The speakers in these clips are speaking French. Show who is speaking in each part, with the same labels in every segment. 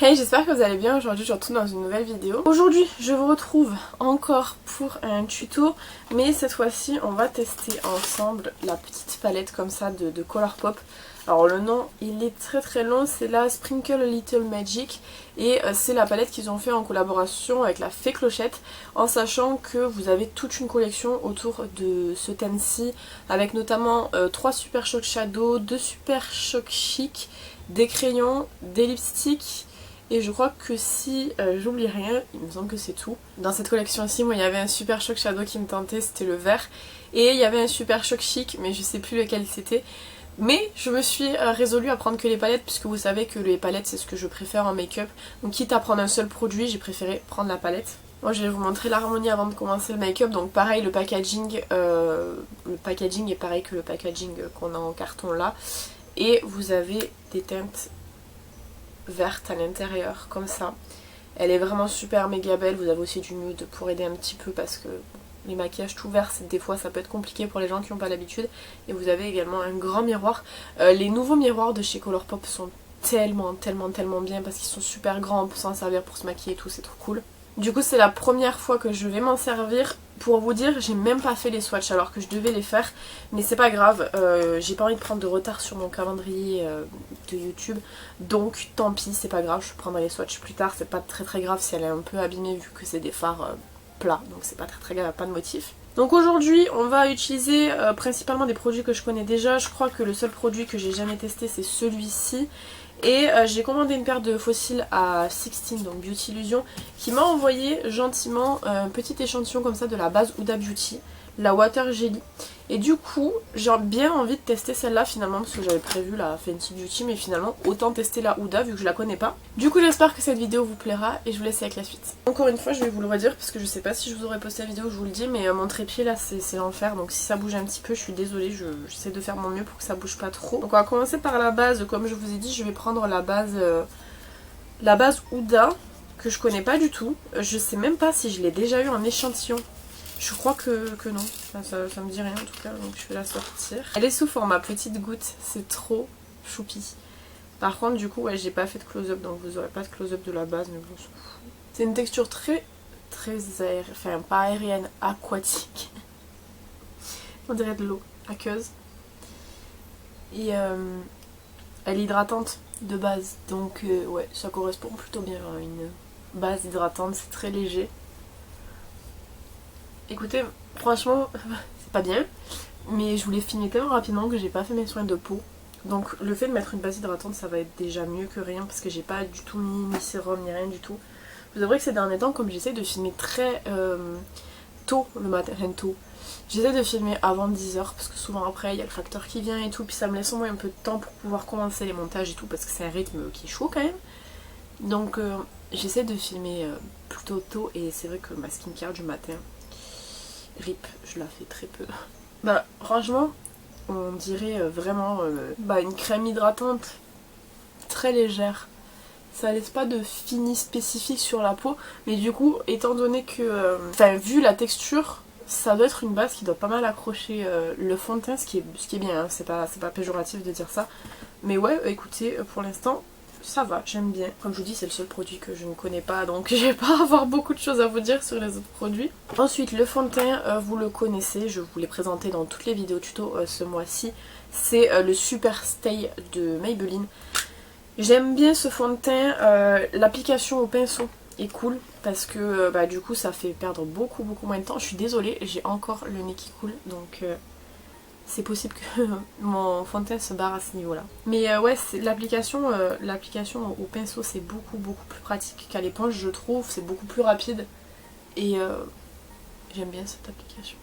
Speaker 1: Hey, j'espère que vous allez bien. Aujourd'hui je retrouve dans une nouvelle vidéo. Aujourd'hui je vous retrouve encore pour un tuto, mais cette fois-ci on va tester ensemble la petite palette comme ça de Colourpop. Alors le nom il est très long, c'est la Sprinkle a Little Magic et c'est la palette qu'ils ont fait en collaboration avec la Fée Clochette, en sachant que vous avez toute une collection autour de ce thème-ci avec notamment 3 Super Shock Shadow, 2 Super Shock Chic, des crayons, des lipsticks. Et je crois que si j'oublie rien, il me semble que c'est tout. Dans cette collection-ci, moi il y avait un Super Shock Shadow qui me tentait, c'était le vert. Et il y avait un Super Shock Chic, mais je sais plus lequel c'était. Mais je me suis résolue à prendre que les palettes, puisque vous savez que les palettes c'est ce que je préfère en make-up. Donc quitte à prendre un seul produit, j'ai préféré prendre la palette. Moi je vais vous montrer l'harmonie avant de commencer le make-up. Donc pareil, le packaging est pareil que le packaging qu'on a en carton là. Et vous avez des teintes verte à l'intérieur comme ça. Elle est vraiment super méga belle. Vous avez aussi du nude pour aider un petit peu parce que les maquillages tout verts des fois ça peut être compliqué pour les gens qui n'ont pas l'habitude. Et vous avez également un grand miroir. Les nouveaux miroirs de chez Colourpop sont tellement bien parce qu'ils sont super grands, on peut s'en servir pour se maquiller et tout, c'est trop cool. Du coup c'est la première fois que je vais m'en servir. Pour vous dire, j'ai même pas fait les swatchs alors que je devais les faire, mais c'est pas grave, j'ai pas envie de prendre de retard sur mon calendrier de YouTube, donc tant pis, c'est pas grave, je prendrai les swatchs plus tard, c'est pas très grave si elle est un peu abîmée vu que c'est des fards plats, donc c'est pas très grave, pas de motif. Donc aujourd'hui on va utiliser principalement des produits que je connais déjà. Je crois que le seul produit que j'ai jamais testé c'est celui-ci. Et j'ai commandé une paire de fossiles à 16, donc Beauty Illusion, qui m'a envoyé gentiment un petit échantillon comme ça de la base Huda Beauty, la Water Jelly. Et du coup j'ai bien envie de tester celle-là finalement, parce que j'avais prévu la Fenty Beauty, mais finalement autant tester la Huda vu que je la connais pas. Du coup j'espère que cette vidéo vous plaira et je vous laisse avec la suite. Encore une fois je vais vous le redire parce que je sais pas si je vous aurais posté la vidéo, je vous le dis, mais mon trépied là c'est l'enfer, donc si ça bouge un petit peu je suis désolée, j'essaie de faire mon mieux pour que ça bouge pas trop. Donc on va commencer par la base. Comme je vous ai dit, je vais prendre la base Huda que je connais pas du tout. Je sais même pas si je l'ai déjà eu en échantillon. Je crois que non, ça me dit rien en tout cas, donc je vais la sortir. Elle est sous format petite goutte, c'est trop choupi. Par contre du coup ouais, j'ai pas fait de close-up, donc vous aurez pas de close-up de la base, mais bon, c'est une texture très aérienne, enfin pas aérienne, aquatique. On dirait de l'eau aqueuse. Et elle est hydratante de base, donc ouais, ça correspond plutôt bien à une base hydratante, c'est très léger. Écoutez, franchement, c'est pas bien, mais je voulais filmer tellement rapidement que j'ai pas fait mes soins de peau. Donc le fait de mettre une base hydratante, ça va être déjà mieux que rien, parce que j'ai pas du tout mis ni sérum ni rien du tout. Je vous avouerai que ces derniers temps, comme j'essaie de filmer très tôt le matin, j'essaie de filmer avant 10 h, parce que souvent après il y a le facteur qui vient et tout, puis ça me laisse au moins un peu de temps pour pouvoir commencer les montages et tout, parce que c'est un rythme qui est chaud quand même. Donc j'essaie de filmer plutôt tôt, et c'est vrai que ma skincare du matin, RIP, je la fais très peu. Bah franchement, on dirait vraiment une crème hydratante très légère. Ça laisse pas de fini spécifique sur la peau, mais du coup, étant donné que, vu la texture, ça doit être une base qui doit pas mal accrocher le fond de teint, ce qui est bien, hein, c'est pas péjoratif de dire ça. Mais ouais, écoutez, pour l'instant, ça va, j'aime bien. Comme je vous dis, c'est le seul produit que je ne connais pas, donc je vais pas avoir beaucoup de choses à vous dire sur les autres produits. Ensuite, le fond de teint, vous le connaissez, je vous l'ai présenté dans toutes les vidéos tuto ce mois-ci. C'est le Super Stay de Maybelline. J'aime bien ce fond de teint, l'application au pinceau est cool parce que du coup ça fait perdre beaucoup moins de temps. Je suis désolée, j'ai encore le nez qui coule, donc c'est possible que mon fond de teint se barre à ce niveau là. Mais ouais, l'application au pinceau c'est beaucoup plus pratique qu'à l'éponge, je trouve, c'est beaucoup plus rapide et j'aime bien cette application.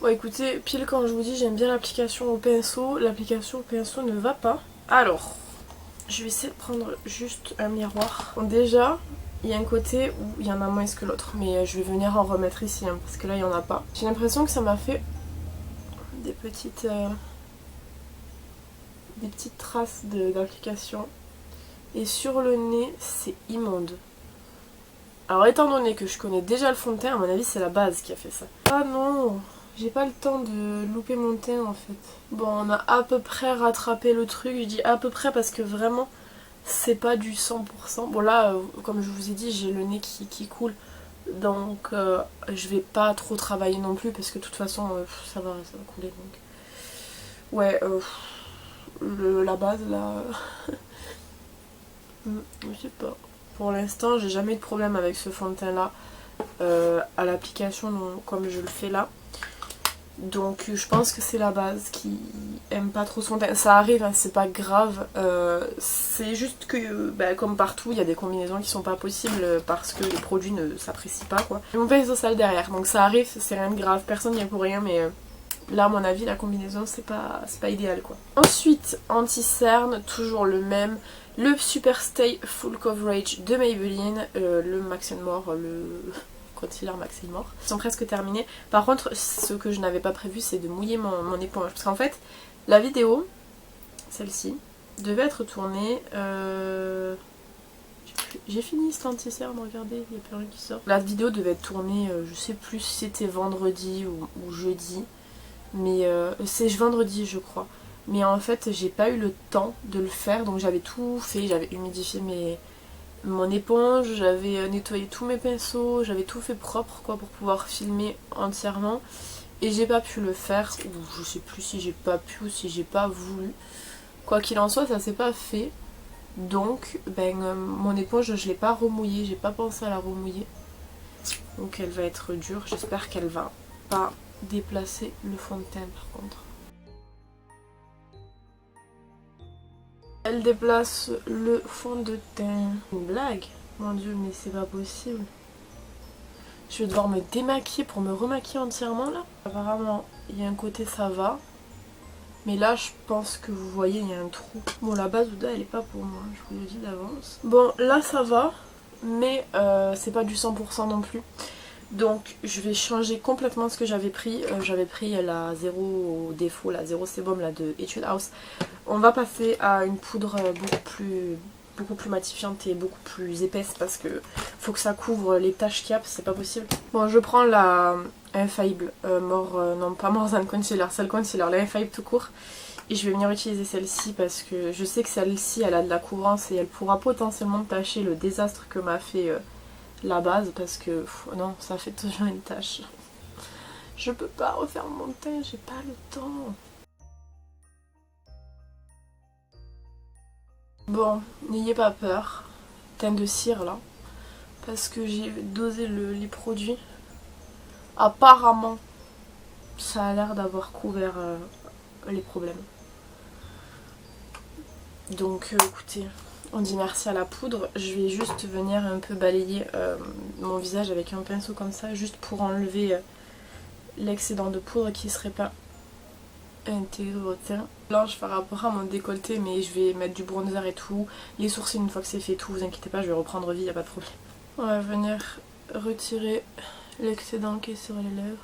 Speaker 1: Bon écoutez, pile quand je vous dis j'aime bien l'application au pinceau ne va pas. Alors, je vais essayer de prendre juste un miroir. Bon, déjà, il y a un côté où il y en a moins que l'autre, mais je vais venir en remettre ici, hein, parce que là il n'y en a pas. J'ai l'impression que ça m'a fait des petites traces d'application. Et sur le nez, c'est immonde. Alors étant donné que je connais déjà le fond de teint, à mon avis c'est la base qui a fait ça. Ah non, J'ai pas le temps de louper mon teint en fait. Bon, on a à peu près rattrapé le truc. Je dis à peu près parce que vraiment c'est pas du 100%. Bon là, comme je vous ai dit, j'ai le nez qui coule. Donc je vais pas trop travailler non plus parce que de toute façon ça va couler. Donc. Ouais, la base là... je sais pas. Pour l'instant, j'ai jamais eu de problème avec ce fond de teint là. À l'application comme je le fais là. Donc je pense que c'est la base qui aime pas trop son teint. Ça arrive, hein, c'est pas grave. C'est juste que comme partout, il y a des combinaisons qui sont pas possibles parce que les produits ne s'apprécient pas quoi. Mon pinceau sale derrière, donc ça arrive, c'est rien de grave, personne n'y est pour rien, mais là à mon avis la combinaison c'est pas idéal quoi. Ensuite, anti-cerne, toujours le même. Le Super Stay Full Coverage de Maybelline, le Max More, le concealer Max More. Ils sont presque terminés. Par contre, ce que je n'avais pas prévu, c'est de mouiller mon éponge. Parce qu'en fait, la vidéo, celle-ci, devait être tournée... J'ai fini cet anti-cerne, regardez, il n'y a plus rien qui sort. La vidéo devait être tournée, je sais plus si c'était vendredi ou jeudi. Mais c'est vendredi, je crois. Mais en fait, j'ai pas eu le temps de le faire, donc j'avais tout fait. J'avais humidifié mon éponge, j'avais nettoyé tous mes pinceaux, j'avais tout fait propre quoi pour pouvoir filmer entièrement. Et j'ai pas pu le faire, ou je sais plus si j'ai pas pu ou si j'ai pas voulu. Quoi qu'il en soit, ça s'est pas fait. Donc, mon éponge, je l'ai pas remouillée, j'ai pas pensé à la remouiller. Donc elle va être dure, j'espère qu'elle va pas déplacer le fond de teint par contre. Elle déplace le fond de teint. Une blague? Mon dieu, mais c'est pas possible. Je vais devoir me démaquiller pour me remaquiller entièrement là. Apparemment, il y a un côté ça va. Mais là, je pense que vous voyez, il y a un trou. Bon, la base Ouda, elle est pas pour moi, je vous le dis d'avance. Bon, là ça va, mais c'est pas du 100% non plus. Donc je vais changer complètement ce que j'avais pris. J'avais pris la zéro défaut, la zéro sébum là, de Etude House. On va passer à une poudre beaucoup plus matifiante et beaucoup plus épaisse parce que faut que ça couvre les taches qu'il y a, c'est pas possible. Bon, je prends la Infaillible, non pas More Than Concealer, c'est le concealer, la Infaillible tout court. Et je vais venir utiliser celle-ci parce que je sais que celle-ci elle a de la couvrance et elle pourra potentiellement tacher le désastre que m'a fait la base parce que non, ça fait toujours une tache. Je peux pas refaire mon teint, j'ai pas le temps. Bon, n'ayez pas peur, teint de cire là, parce que j'ai dosé les produits. Apparemment, ça a l'air d'avoir couvert les problèmes. Donc écoutez, on dit merci à la poudre. Je vais juste venir un peu balayer mon visage avec un pinceau comme ça, juste pour enlever l'excédent de poudre qui serait pas intégré au teint. Blanche par rapport à mon décolleté, mais je vais mettre du bronzer et tout. Les sourcils, une fois que c'est fait tout, vous inquiétez pas, je vais reprendre vie, y a pas de problème. On va venir retirer l'excédent qui est sur les lèvres.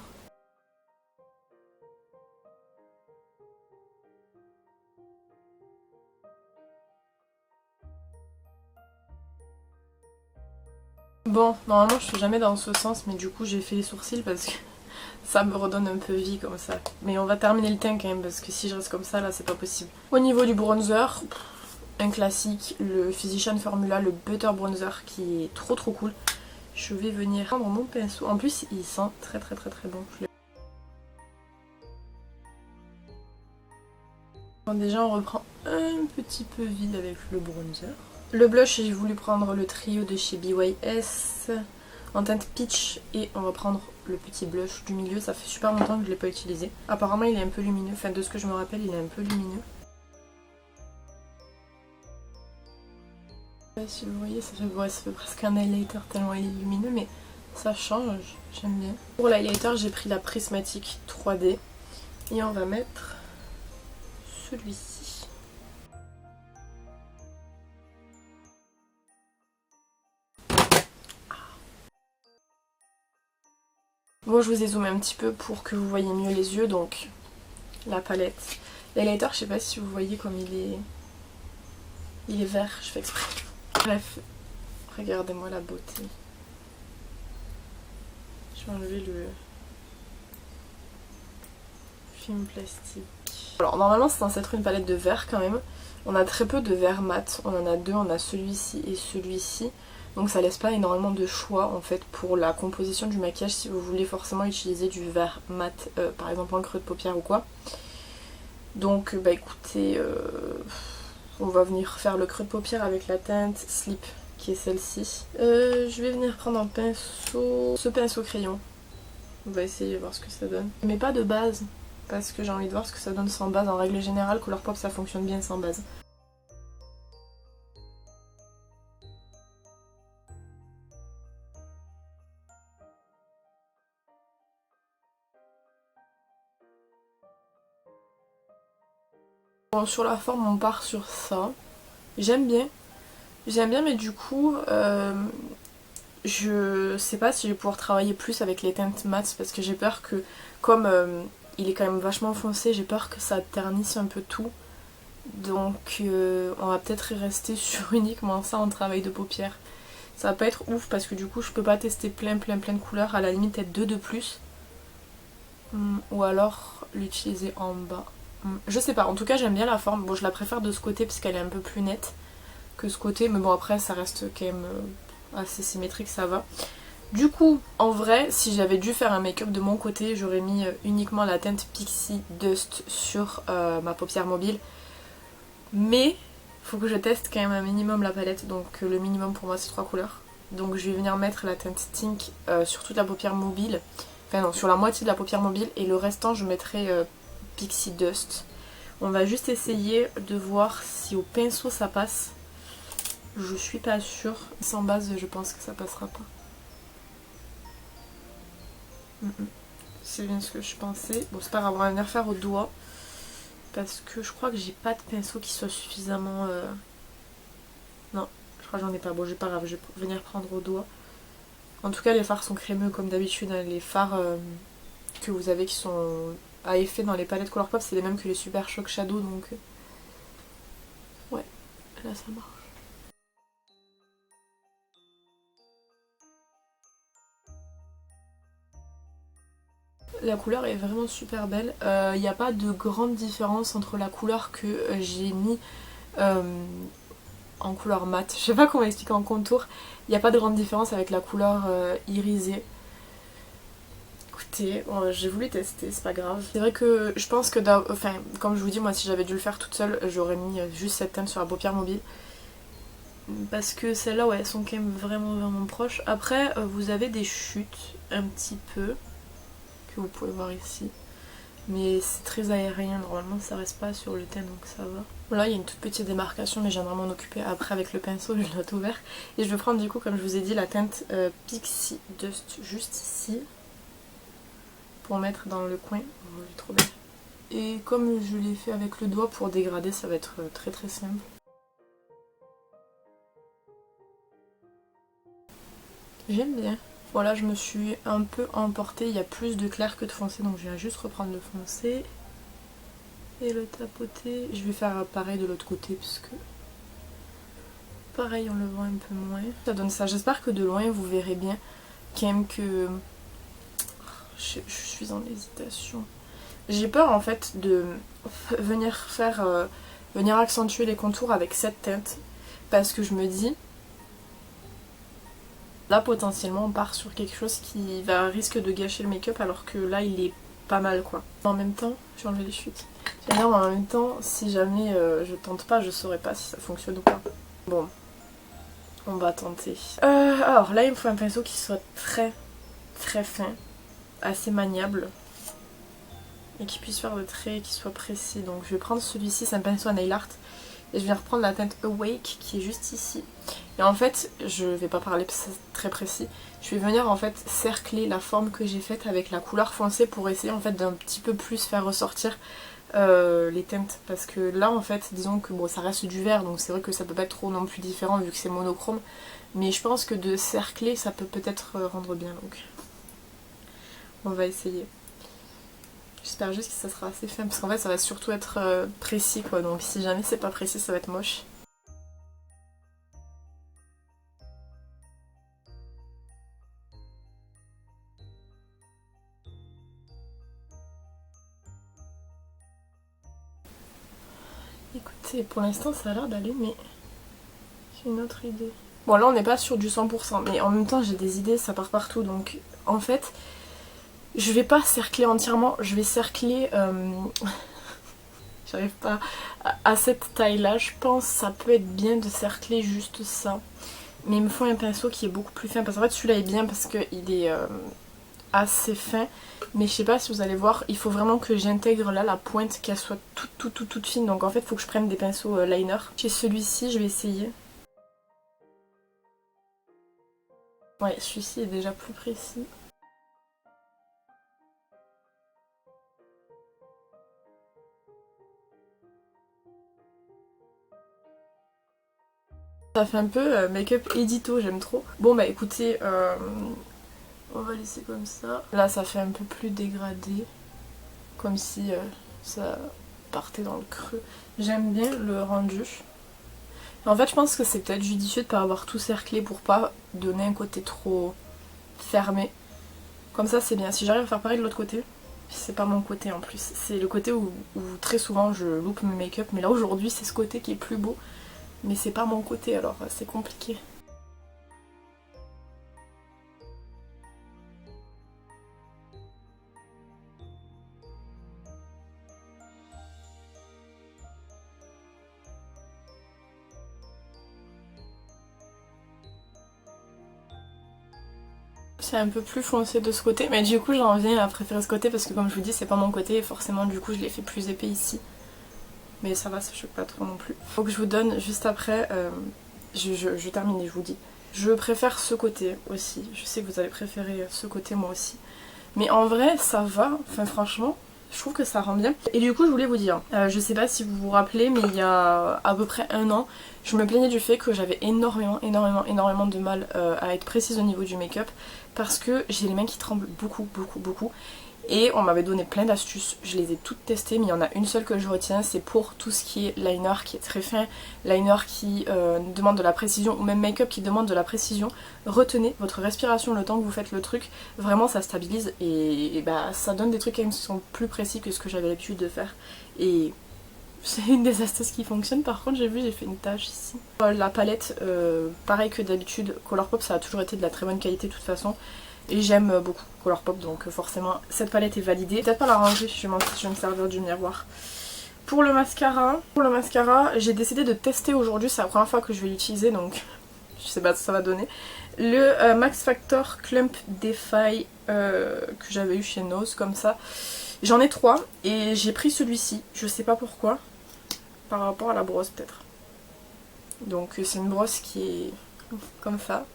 Speaker 1: Bon, normalement je fais jamais dans ce sens, mais du coup j'ai fait les sourcils parce que ça me redonne un peu vie comme ça. Mais on va terminer le teint quand même parce que si je reste comme ça là c'est pas possible. Au niveau du bronzer, un classique, le Physician Formula, le Butter Bronzer qui est trop cool. Je vais venir prendre mon pinceau. En plus il sent très bon. Bon, déjà on reprend un petit peu vide avec le bronzer. Le blush, j'ai voulu prendre le trio de chez BYS en teinte peach et on va prendre le petit blush du milieu. Ça fait super longtemps que je ne l'ai pas utilisé. Apparemment il est un peu lumineux, enfin de ce que je me rappelle il est un peu lumineux. Si vous voyez, ça fait presque un highlighter tellement il est lumineux, mais ça change, j'aime bien. Pour l'highlighter, j'ai pris la Prismatic 3D et on va mettre celui-ci. Bon, je vous ai zoomé un petit peu pour que vous voyez mieux les yeux, donc la palette. L'highlighter, je sais pas si vous voyez comme il est vert, je fais exprès. Bref, regardez-moi la beauté. Je vais enlever film plastique. Alors normalement c'est censé être une palette de verre quand même. On a très peu de verre mat, on en a deux, on a celui-ci et celui-ci. Donc ça laisse pas énormément de choix en fait pour la composition du maquillage si vous voulez forcément utiliser du verre mat, par exemple en creux de paupière ou quoi. Donc bah écoutez, on va venir faire le creux de paupière avec la teinte Sleep qui est celle-ci. Je vais venir prendre un pinceau, ce pinceau crayon. On va essayer de voir ce que ça donne. Mais pas de base, parce que j'ai envie de voir ce que ça donne sans base. En règle générale, Colourpop ça fonctionne bien sans base. Bon, sur la forme on part sur ça. J'aime bien. J'aime bien mais du coup je sais pas si je vais pouvoir travailler plus avec les teintes mat parce que j'ai peur que comme il est quand même vachement foncé, j'ai peur que ça ternisse un peu tout. Donc on va peut-être y rester sur uniquement ça en travail de paupières. Ça va pas être ouf parce que du coup je peux pas tester plein de couleurs, à la limite peut-être deux de plus. Ou alors l'utiliser en bas. Je sais pas, en tout cas j'aime bien la forme. Bon je la préfère de ce côté parce qu'elle est un peu plus nette que ce côté. Mais bon après ça reste quand même assez symétrique, ça va. Du coup, en vrai, si j'avais dû faire un make-up de mon côté, j'aurais mis uniquement la teinte Pixie Dust sur ma paupière mobile. Mais faut que je teste quand même un minimum la palette, donc le minimum pour moi c'est 3 couleurs. Donc je vais venir mettre la teinte Tink sur toute la paupière mobile, enfin non, sur la moitié de la paupière mobile, et le restant je mettrai Pixie Dust. On va juste essayer de voir si au pinceau ça passe. Je suis pas sûre, sans base je pense que ça passera pas. C'est bien ce que je pensais. Bon c'est pas grave, on va venir faire au doigt. Parce que je crois que j'ai pas de pinceau qui soit suffisamment... Non, je crois que j'en ai pas. Bon, j'ai pas grave, je vais venir prendre au doigt. En tout cas, les fards sont crémeux comme d'habitude. Hein. Les fards que vous avez qui sont à effet dans les palettes Colourpop, c'est les mêmes que les Super Shock Shadow. Donc, ouais, là ça marche. La couleur est vraiment super belle. Il n'y a pas de grande différence entre la couleur que j'ai mis en couleur mat. Je sais pas comment expliquer en contour. Il n'y a pas de grande différence avec la couleur irisée. Écoutez, j'ai voulu tester, c'est pas grave. C'est vrai que je pense que, enfin, comme je vous dis, moi si j'avais dû le faire toute seule, j'aurais mis juste cette teinte sur la paupière mobile. Parce que celles-là, ouais, elles sont quand même vraiment proches. Après, vous avez des chutes un petit peu, que vous pouvez voir ici. Mais c'est très aérien, normalement ça reste pas sur le teint, donc ça va. Là, il y a une toute petite démarcation, mais je viendrai m'en occuper après avec le pinceau, je l'ai ouvert. Et je vais prendre du coup, comme je vous ai dit, la teinte Pixie Dust juste ici. Pour mettre dans le coin. Oh, elle est trop belle. Et comme je l'ai fait avec le doigt pour dégrader, ça va être très simple. J'aime bien. Voilà, je me suis un peu emportée. Il y a plus de clair que de foncé, donc je viens juste reprendre le foncé. Et le tapoter. Je vais faire pareil de l'autre côté, puisque... Pareil, on le voit un peu moins. Ça donne ça. J'espère que de loin, vous verrez bien. Quand même que... Je suis en hésitation. J'ai peur en fait de venir faire venir accentuer les contours avec cette teinte parce que je me dis là potentiellement on part sur quelque chose qui va risque de gâcher le make-up alors que là il est pas mal quoi. En même temps, j'ai enlevé les chutes. J'allais dire, en même temps, si jamais je tente pas, je saurais pas si ça fonctionne ou pas. Bon, on va tenter. Alors là il me faut un pinceau qui soit très fin, assez maniable. Et qui puisse faire le trait qui soit précis. Donc je vais prendre celui-ci, c'est un pinceau à nail art. Et je vais reprendre la teinte Awake qui est juste ici. Et en fait, je vais pas parler parce que c'est très précis. Je vais venir en fait cercler la forme que j'ai faite avec la couleur foncée pour essayer en fait d'un petit peu plus faire ressortir les teintes. Parce que là en fait, disons que bon ça reste du vert donc c'est vrai que ça peut pas être trop non plus différent vu que c'est monochrome. Mais je pense que de cercler ça peut peut-être rendre bien donc. On va essayer. J'espère juste que ça sera assez fin parce qu'en fait ça va surtout être précis quoi, donc si jamais c'est pas précis ça va être moche. Écoutez, pour l'instant ça a l'air d'aller, mais j'ai une autre idée. Bon là on n'est pas sur du 100%, mais en même temps j'ai des idées, ça part partout, donc en fait je vais pas cercler entièrement, je vais cercler... J'arrive pas à cette taille là, je pense que ça peut être bien de cercler juste ça. Mais il me faut un pinceau qui est beaucoup plus fin, parce qu'en fait celui-là est bien parce qu'il est assez fin. Mais je sais pas si vous allez voir, il faut vraiment que j'intègre là la pointe, qu'elle soit toute fine. Donc en fait il faut que je prenne des pinceaux liner. Chez celui-ci je vais essayer. Ouais, celui-ci est déjà plus précis. Ça fait un peu make-up édito, j'aime trop. Bon bah écoutez, on va laisser comme ça. Là ça fait un peu plus dégradé, comme si ça partait dans le creux. J'aime bien le rendu. En fait je pense que c'est peut-être judicieux de pas avoir tout cerclé pour pas donner un côté trop fermé. Comme ça c'est bien. Si j'arrive à faire pareil de l'autre côté, c'est pas mon côté en plus. C'est le côté où très souvent je loupe mes make-up, mais là aujourd'hui c'est ce côté qui est plus beau. Mais c'est pas mon côté alors c'est compliqué. C'est un peu plus foncé de ce côté, mais du coup j'en viens à préférer ce côté parce que comme je vous dis c'est pas mon côté et forcément du coup je l'ai fait plus épais ici. Mais ça va, ça choque pas trop non plus. Faut que je vous donne juste après, je termine et je vous dis. Je préfère ce côté aussi, je sais que vous allez préférer ce côté moi aussi. Mais en vrai ça va, enfin franchement je trouve que ça rend bien. Et du coup je voulais vous dire, je sais pas si vous vous rappelez mais il y a à peu près un an, je me plaignais du fait que j'avais énormément de mal à être précise au niveau du make-up. Parce que j'ai les mains qui tremblent beaucoup. Et on m'avait donné plein d'astuces, je les ai toutes testées mais il y en a une seule que je retiens, c'est pour tout ce qui est liner qui est très fin, liner qui demande de la précision ou même make-up qui demande de la précision. Retenez votre respiration le temps que vous faites le truc, vraiment ça stabilise et bah ça donne des trucs quand même qui sont plus précis que ce que j'avais l'habitude de faire. Et c'est une des astuces qui fonctionne. Par contre j'ai vu, j'ai fait une tache ici. La palette, pareil que d'habitude, Colourpop ça a toujours été de la très bonne qualité de toute façon. Et j'aime beaucoup Colourpop donc forcément cette palette est validée. Peut-être pas la ranger, je vais me servir du miroir. Pour le mascara, j'ai décidé de tester aujourd'hui, c'est la première fois que je vais l'utiliser donc je sais pas ce que ça va donner. Le Max Factor Clump Defy que j'avais eu chez Nose comme ça. J'en ai 3 et j'ai pris celui-ci, je sais pas pourquoi, par rapport à la brosse peut-être. Donc c'est une brosse qui est comme ça.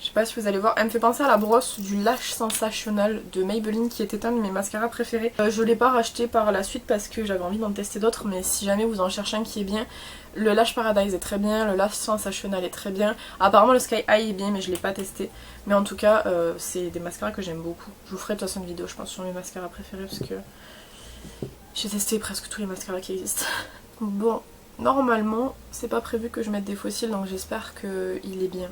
Speaker 1: Je sais pas si vous allez voir, elle me fait penser à la brosse du Lash Sensational de Maybelline qui était un de mes mascaras préférés. Je l'ai pas racheté par la suite parce que j'avais envie d'en tester d'autres, mais si jamais vous en cherchez un qui est bien, le Lash Paradise est très bien, le Lash Sensational est très bien. Apparemment le Sky High est bien mais je l'ai pas testé. Mais en tout cas c'est des mascaras que j'aime beaucoup. Je vous ferai de toute façon une vidéo je pense sur mes mascaras préférés parce que j'ai testé presque tous les mascaras qui existent. Bon, normalement c'est pas prévu que je mette des fossiles donc j'espère qu'il est bien.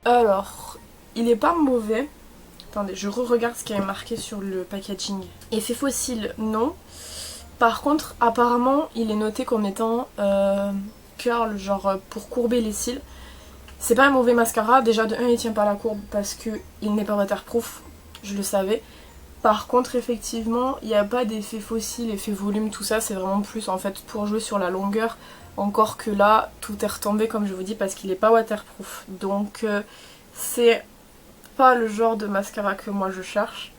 Speaker 1: Alors, il est pas mauvais. Attendez, je re-regarde ce qui est marqué sur le packaging. Effet fossile, non. Par contre, apparemment, il est noté comme étant curl, genre pour courber les cils. C'est pas un mauvais mascara. Déjà, de 1, il tient pas la courbe parce qu'il n'est pas waterproof. Je le savais. Par contre, effectivement, il n'y a pas d'effet fossile, effet volume, tout ça. C'est vraiment plus en fait pour jouer sur la longueur. Encore que là, tout est retombé comme je vous dis parce qu'il n'est pas waterproof. Donc c'est pas le genre de mascara que moi je cherche.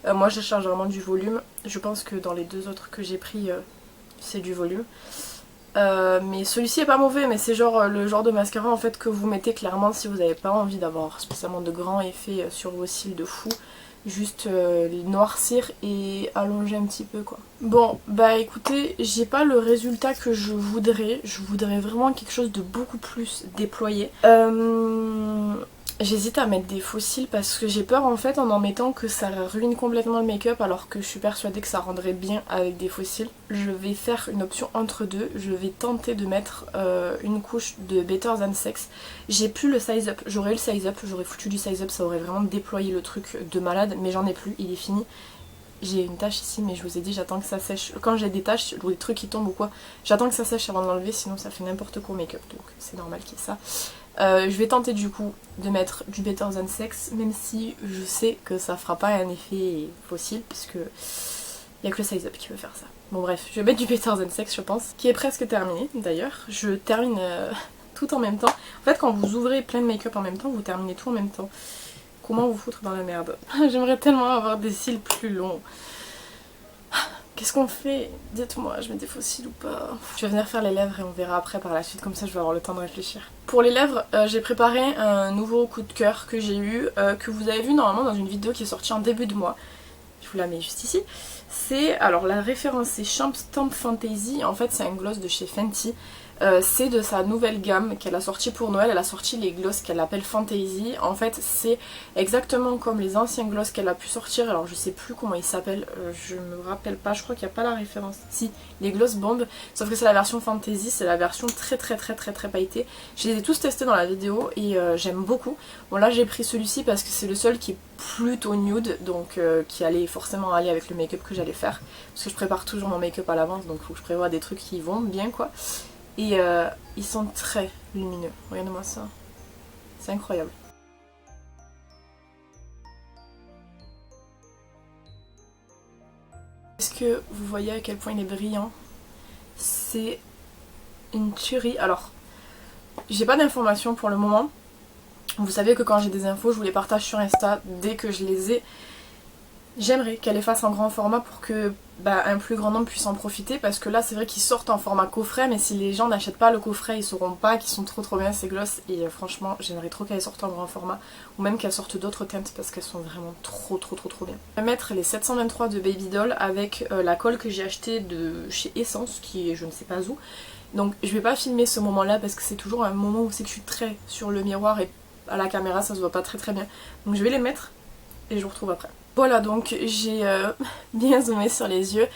Speaker 1: Moi je cherche vraiment du volume. Je pense que dans les deux autres que j'ai pris, c'est du volume. Mais celui-ci est pas mauvais, mais c'est genre le genre de mascara en fait que vous mettez clairement si vous n'avez pas envie d'avoir spécialement de grands effets sur vos cils de fou. Juste les noircir et allonger un petit peu quoi. Bon bah écoutez, j'ai pas le résultat que je voudrais vraiment quelque chose de beaucoup plus déployé. J'hésite à mettre des faux cils parce que j'ai peur en fait en mettant que ça ruine complètement le make-up alors que je suis persuadée que ça rendrait bien avec des faux cils. Je vais faire une option entre deux, je vais tenter de mettre une couche de Better Than Sex. J'ai plus le size up, j'aurais eu le size up, j'aurais foutu du size up, ça aurait vraiment déployé le truc de malade, mais j'en ai plus, il est fini. J'ai une tache ici mais je vous ai dit j'attends que ça sèche. Quand j'ai des taches ou des trucs qui tombent ou quoi, j'attends que ça sèche avant de l'enlever sinon ça fait n'importe quoi au make-up, donc c'est normal qu'il y ait ça. Je vais tenter du coup de mettre du Better Than Sex, même si je sais que ça fera pas un effet fossile, puisque il n'y a que le size up qui peut faire ça. Bon bref, je vais mettre du Better Than Sex je pense, qui est presque terminé d'ailleurs. Je termine tout en même temps. En fait quand vous ouvrez plein de make-up en même temps, vous terminez tout en même temps. Comment vous foutre dans la merde? J'aimerais tellement avoir des cils plus longs. Qu'est-ce qu'on fait? Dites-moi, je mets des faux cils ou pas? Je vais venir faire les lèvres et on verra après par la suite, comme ça je vais avoir le temps de réfléchir. Pour les lèvres, j'ai préparé un nouveau coup de cœur que j'ai eu, que vous avez vu normalement dans une vidéo qui est sortie en début de mois. Je vous la mets juste ici. C'est, alors la référence c'est Champ Stamp Fantasy, en fait c'est un gloss de chez Fenty. C'est de sa nouvelle gamme qu'elle a sorti pour Noël, elle a sorti les gloss qu'elle appelle Fantasy. En fait c'est exactement comme les anciens gloss qu'elle a pu sortir, alors je sais plus comment ils s'appellent, je me rappelle pas, je crois qu'il n'y a pas la référence. Si, les gloss bombes, sauf que c'est la version Fantasy, c'est la version très pailletée. Je les ai tous testés dans la vidéo et j'aime beaucoup. Bon là j'ai pris celui-ci parce que c'est le seul qui est plutôt nude, donc qui allait forcément aller avec le make-up que j'allais faire. Parce que je prépare toujours mon make-up à l'avance, donc il faut que je prévoie des trucs qui vont bien quoi. Et ils sont très lumineux, regardez-moi ça, c'est incroyable. Est-ce que vous voyez à quel point il est brillant? C'est une tuerie. Alors, j'ai pas d'informations pour le moment. Vous savez que quand j'ai des infos, je vous les partage sur Insta dès que je les ai. J'aimerais qu'elle les fasse en grand format pour que un plus grand nombre puisse en profiter, parce que là c'est vrai qu'ils sortent en format coffret, mais si les gens n'achètent pas le coffret ils sauront pas qu'ils sont trop bien ces gloss, et franchement j'aimerais trop qu'elles sortent en grand format, ou même qu'elles sortent d'autres teintes parce qu'elles sont vraiment trop bien. Je vais mettre les 723 de Baby Doll avec la colle que j'ai achetée de chez Essence, qui est je ne sais pas où. Donc je vais pas filmer ce moment là parce que c'est toujours un moment où c'est que je suis très sur le miroir et à la caméra ça se voit pas très bien. Donc je vais les mettre et je vous retrouve après. Voilà, donc j'ai bien zoomé sur les yeux.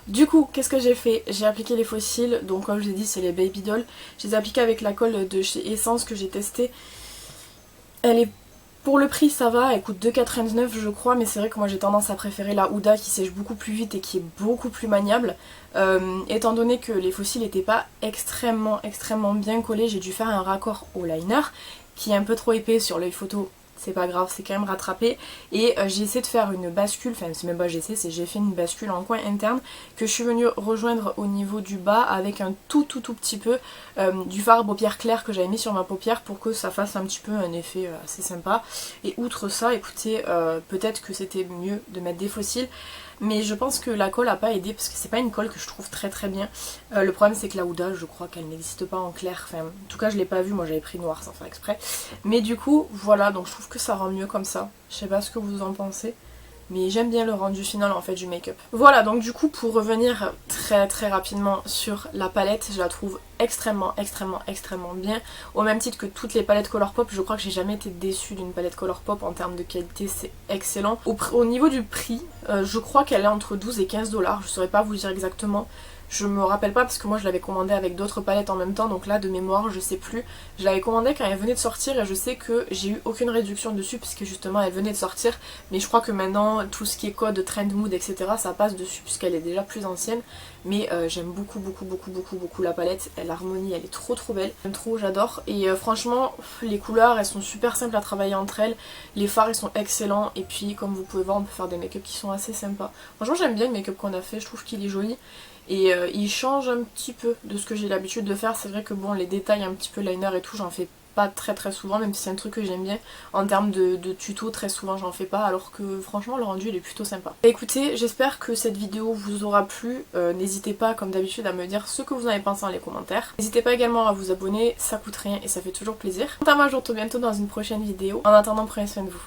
Speaker 1: Du coup, qu'est-ce que j'ai fait? J'ai appliqué les faux cils, donc comme je l'ai dit, c'est les Baby Doll. Je les ai appliqués avec la colle de chez Essence que j'ai testée. Elle est, pour le prix ça va, elle coûte 2,99 je crois, mais c'est vrai que moi j'ai tendance à préférer la Huda qui sèche beaucoup plus vite et qui est beaucoup plus maniable. Étant donné que les faux cils n'étaient pas extrêmement bien collés, j'ai dû faire un raccord au liner qui est un peu trop épais sur l'œil photo. C'est pas grave, c'est quand même rattrapé. Et j'ai essayé de faire une bascule, enfin c'est même pas j'ai fait une bascule en coin interne que je suis venue rejoindre au niveau du bas avec un tout petit peu du fard à paupières clair que j'avais mis sur ma paupière pour que ça fasse un petit peu un effet assez sympa. Et outre ça, écoutez, peut-être que c'était mieux de mettre des faux cils. Mais je pense que la colle a pas aidé parce que c'est pas une colle que je trouve très bien. Le problème c'est que la Huda, je crois qu'elle n'existe pas en clair. Enfin, en tout cas je l'ai pas vue, moi j'avais pris noir sans faire exprès. Mais du coup voilà, donc je trouve que ça rend mieux comme ça. Je sais pas ce que vous en pensez, mais j'aime bien le rendu final en fait du make-up. Voilà, donc du coup pour revenir très rapidement sur la palette, je la trouve extrêmement bien. Au même titre que toutes les palettes Colourpop, je crois que j'ai jamais été déçue d'une palette Colourpop en termes de qualité, c'est excellent. Au niveau du prix, je crois qu'elle est entre 12 et 15 $, je saurais pas vous dire exactement. Je me rappelle pas parce que moi je l'avais commandé avec d'autres palettes en même temps, donc là de mémoire je sais plus. Je l'avais commandé quand elle venait de sortir et je sais que j'ai eu aucune réduction dessus puisque justement elle venait de sortir. Mais je crois que maintenant tout ce qui est code, trend mood etc ça passe dessus puisqu'elle est déjà plus ancienne. Mais j'aime beaucoup la palette, l'harmonie elle est trop belle, j'aime trop, j'adore. Et franchement les couleurs elles sont super simples à travailler entre elles, les fards ils sont excellents. Et puis comme vous pouvez voir on peut faire des make-up qui sont assez sympas. Franchement j'aime bien le make-up qu'on a fait, je trouve qu'il est joli. Et il change un petit peu de ce que j'ai l'habitude de faire. C'est vrai que bon les détails un petit peu liner et tout j'en fais pas très souvent, même si c'est un truc que j'aime bien. En termes de tuto très souvent j'en fais pas, alors que franchement le rendu il est plutôt sympa. Écoutez, j'espère que cette vidéo vous aura plu. N'hésitez pas comme d'habitude à me dire ce que vous en avez pensé dans les commentaires. N'hésitez pas également à vous abonner, ça coûte rien et ça fait toujours plaisir. Quant à moi je vous retrouve bientôt dans une prochaine vidéo. En attendant prenez soin de vous.